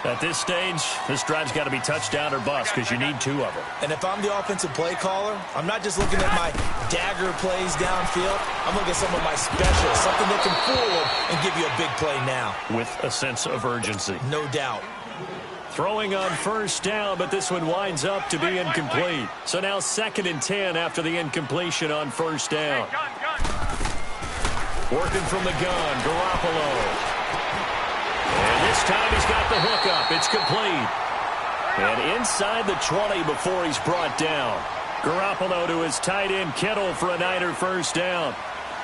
At this stage, this drive's got to be touchdown or bust because you need 2 of them. And if I'm the offensive play caller, I'm not just looking at my dagger plays downfield. I'm looking at some of my specials, something that can fool them and give you a big play now. With a sense of urgency. No doubt. Throwing on first down, but this one winds up to be incomplete. So now 2nd and 10 after the incompletion on first down. Working from the gun, Garoppolo. And this time he's got the hookup. It's complete. And inside the 20 before he's brought down. Garoppolo to his tight end, Kittle, for a Niner first down.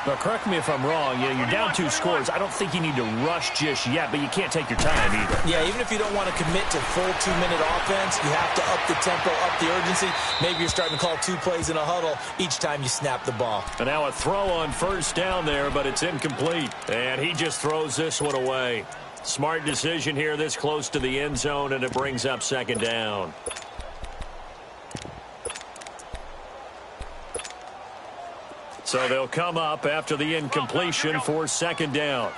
Now, correct me if I'm wrong. You're down 2 scores. I don't think you need to rush just yet, but you can't take your time either. Yeah, even if you don't want to commit to full 2-minute offense, you have to up the tempo, up the urgency. Maybe you're starting to call 2 plays in a huddle each time you snap the ball. And now a throw on first down there, but it's incomplete. And he just throws this one away. Smart decision here this close to the end zone, and it brings up 2nd down. So they'll come up after the incompletion for 2nd down.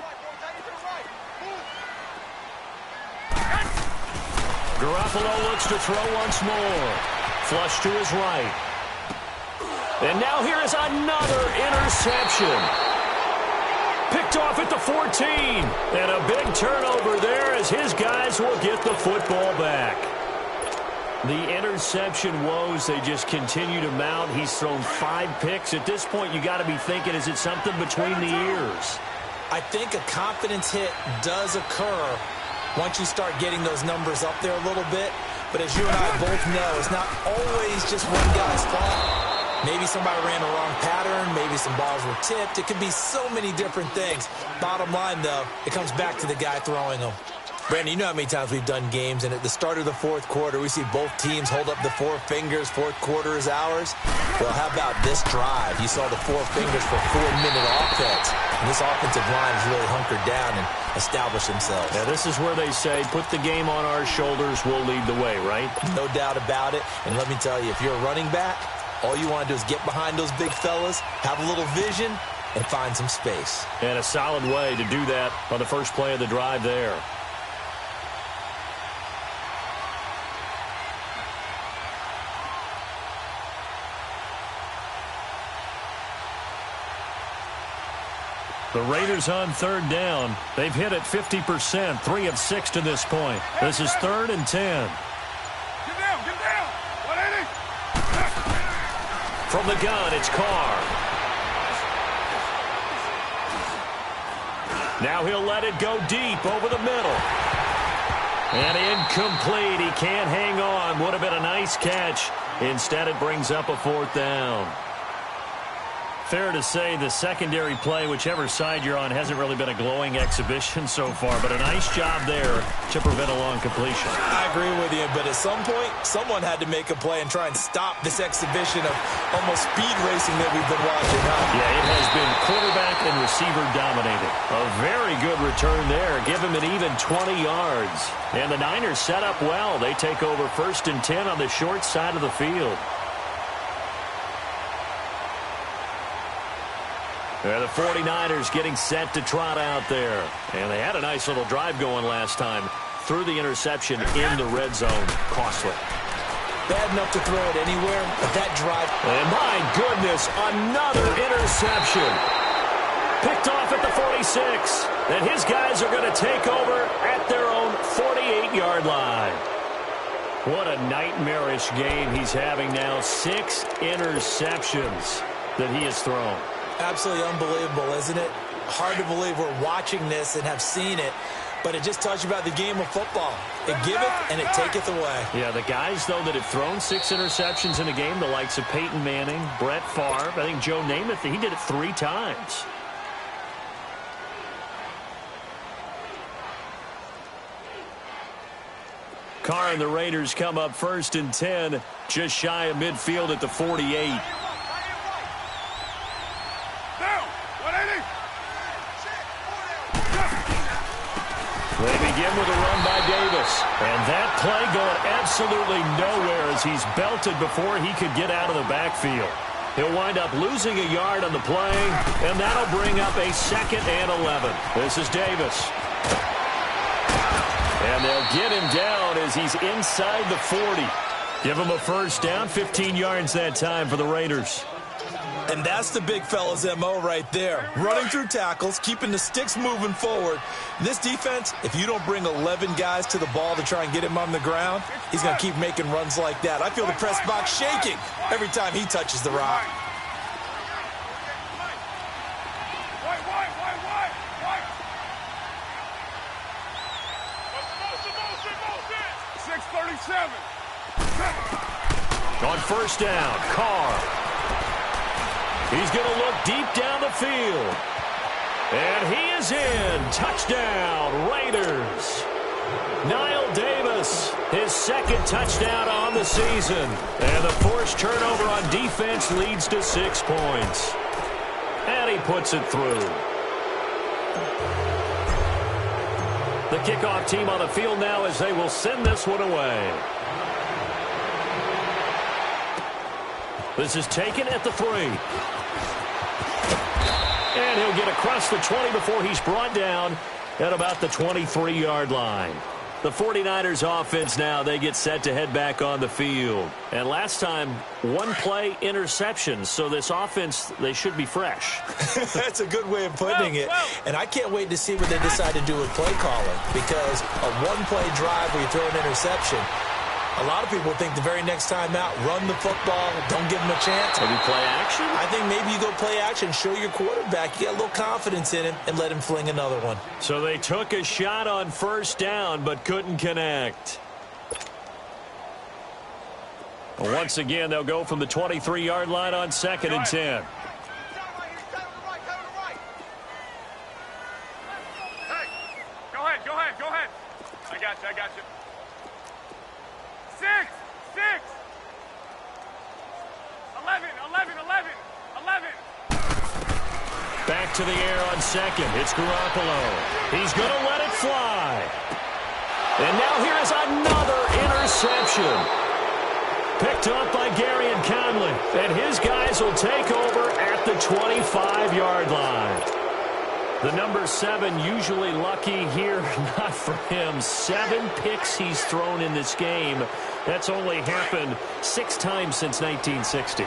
Garoppolo looks to throw once more. Flush to his right. And now here is another interception. Picked off at the 14. And a big turnover there as his guys will get the football back. The interception woes, they just continue to mount. He's thrown 5 picks. At this point, you got to be thinking, is it something between the ears? I think a confidence hit does occur once you start getting those numbers up there a little bit. But as you and I both know, it's not always just one guy's fault. Maybe somebody ran a wrong pattern. Maybe some balls were tipped. It could be so many different things. Bottom line, though, it comes back to the guy throwing them. Brandon, you know how many times we've done games, and at the start of the 4th quarter, we see both teams hold up the 4 fingers, 4th quarter is ours. Well, how about this drive? You saw the 4 fingers for 4-minute offense. And this offensive line has really hunkered down and established themselves. Yeah, this is where they say, put the game on our shoulders, we'll lead the way, right? No doubt about it. And let me tell you, if you're a running back, all you want to do is get behind those big fellas, have a little vision, and find some space. And a solid way to do that on the first play of the drive there. The Raiders on 3rd down. They've hit it 50%, 3 of 6 to this point. This is 3rd and 10. Get down, 180. From the gun, it's Carr. Now he'll let it go deep over the middle. And incomplete. He can't hang on. Would have been a nice catch. Instead, it brings up a 4th down. Fair to say the secondary play, whichever side you're on, hasn't really been a glowing exhibition so far, but a nice job there to prevent a long completion. I agree with you, but at some point, someone had to make a play and try and stop this exhibition of almost speed racing that we've been watching. Huh? Yeah, it has been quarterback and receiver dominated. A very good return there. Give him an even 20 yards. And the Niners set up well. They take over 1st and 10 on the short side of the field. The 49ers getting set to trot out there. And they had a nice little drive going last time. Threw the interception in the red zone. Costly. Bad enough to throw it anywhere, but that drive... And my goodness, another interception. Picked off at the 46. And his guys are going to take over at their own 48-yard line. What a nightmarish game he's having now. 6 interceptions that he has thrown. Absolutely unbelievable, isn't it? Hard to believe we're watching this and have seen it, but it just tells you about the game of football. It giveth and it taketh away. Yeah, the guys, though, that have thrown 6 interceptions in a game, the likes of Peyton Manning, Brett Favre, I think Joe Namath, he did it 3 times. Carr and the Raiders come up 1st and 10, just shy of midfield at the 48. They begin with a run by Davis. And that play going absolutely nowhere as he's belted before he could get out of the backfield. He'll wind up losing a yard on the play, and that'll bring up a 2nd and 11. This is Davis. And they'll get him down as he's inside the 40. Give him a 1st down, 15 yards that time for the Raiders. And that's the big fella's MO right there. Running through tackles, keeping the sticks moving forward. This defense, if you don't bring 11 guys to the ball to try and get him on the ground, he's going to keep making runs like that. I feel the press box shaking every time he touches the rock. On 1st down, Carr. He's going to look deep down the field. And he is in. Touchdown, Raiders. Knile Davis, his 2nd touchdown on the season. And the forced turnover on defense leads to 6 points. And he puts it through. The kickoff team on the field now as they will send this one away. This is taken at the 3. And he'll get across the 20 before he's brought down at about the 23-yard line. The 49ers offense now, they get set to head back on the field. And last time, 1 play interception. So this offense, they should be fresh. That's a good way of putting it. And I can't wait to see what they decide to do with play calling. Because a 1-play drive where you throw an interception, a lot of people think the very next time out, run the football, don't give him a chance. Maybe play action? I think maybe you go play action, show your quarterback, you got a little confidence in him, and let him fling another one. So they took a shot on 1st down, but couldn't connect. Once again, they'll go from the 23-yard line on 2nd and 10. Hey, go ahead. I got you. 6, 11. Back to the air on 2nd. It's Garoppolo. He's going to let it fly. And now here is another interception. Picked up by Garyon Conley. And his guys will take over at the 25-yard line. The number 7 usually lucky here. Not for him. 7 picks he's thrown in this game. That's only happened 6 times since 1960.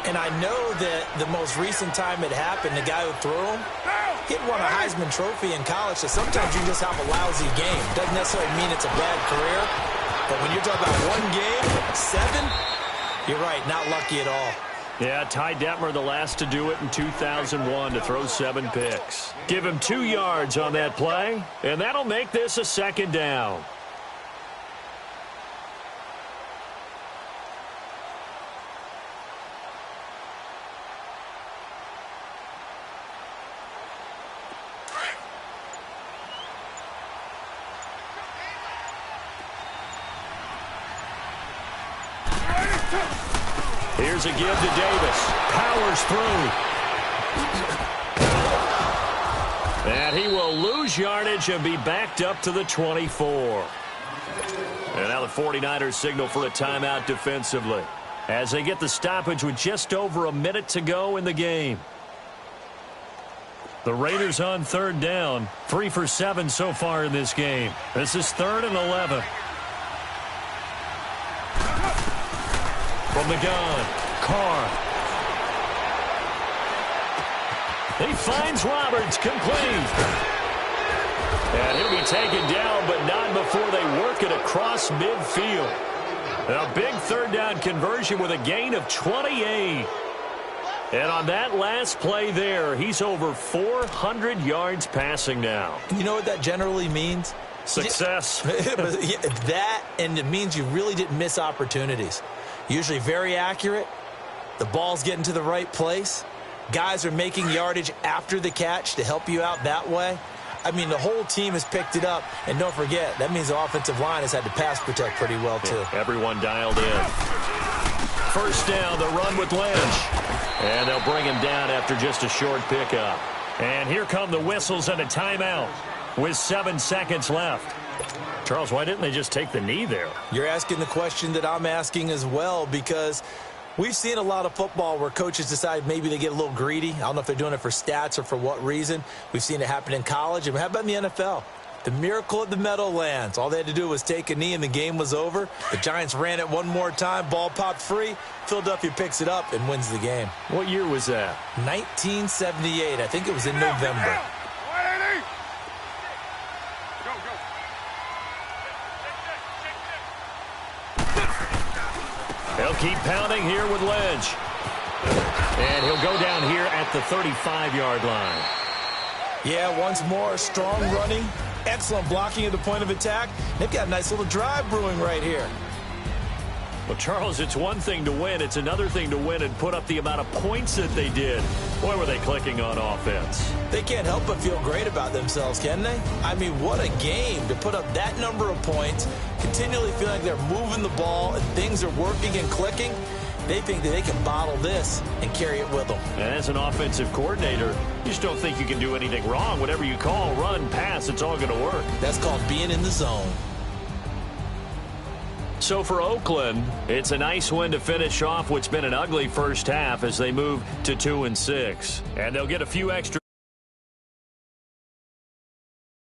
And I know that the most recent time it happened, the guy who threw him, he had won a Heisman Trophy in college, so sometimes you just have a lousy game. Doesn't necessarily mean it's a bad career, but when you're talking about 1 game, 7, you're right, not lucky at all. Yeah, Ty Detmer, the last to do it in 2001 to throw 7 picks. Give him 2 yards on that play, and that'll make this a 2nd down. Here's a give to Davis. Powers through. And he will lose yardage and be backed up to the 24. And now the 49ers signal for a timeout defensively as they get the stoppage with just over a minute to go in the game. The Raiders on 3rd down. 3 for 7 so far in this game. This is 3rd and 11. From the gun, Carr. He finds Roberts, complete. And he'll be taken down, but not before they work it across midfield. A big 3rd down conversion with a gain of 28. And on that last play there, he's over 400 yards passing now. You know what that generally means? Success. That, and it means you really didn't miss opportunities. Usually very accurate. The ball's getting to the right place. Guys are making yardage after the catch to help you out that way. I mean, the whole team has picked it up. And don't forget, that means the offensive line has had to pass protect pretty well, too. Yeah, everyone dialed in. First down, the run with Lynch. And they'll bring him down after just a short pickup. And here come the whistles and a timeout with 7 seconds left. Charles, why didn't they just take the knee there? You're asking the question that I'm asking as well, because we've seen a lot of football where coaches decide maybe they get a little greedy. I don't know if they're doing it for stats or for what reason. We've seen it happen in college. And how about in the NFL? The miracle at the Meadowlands. All they had to do was take a knee and the game was over. The Giants ran it one more time. Ball popped free. Philadelphia picks it up and wins the game. What year was that? 1978. I think it was in November. He'll keep pounding here with Lynch. And he'll go down here at the 35-yard line. Yeah, once more, strong running, excellent blocking at the point of attack. They've got a nice little drive brewing right here. Well, Charles, it's one thing to win. It's another thing to win and put up the amount of points that they did. Boy, were they clicking on offense. They can't help but feel great about themselves, can they? I mean, what a game to put up that number of points, continually feeling like they're moving the ball and things are working and clicking. They think that they can bottle this and carry it with them. And as an offensive coordinator, you just don't think you can do anything wrong. Whatever you call, run, pass, it's all going to work. That's called being in the zone. So for Oakland, it's a nice win to finish off what's been an ugly first half as they move to 2-6. And they'll get a few extra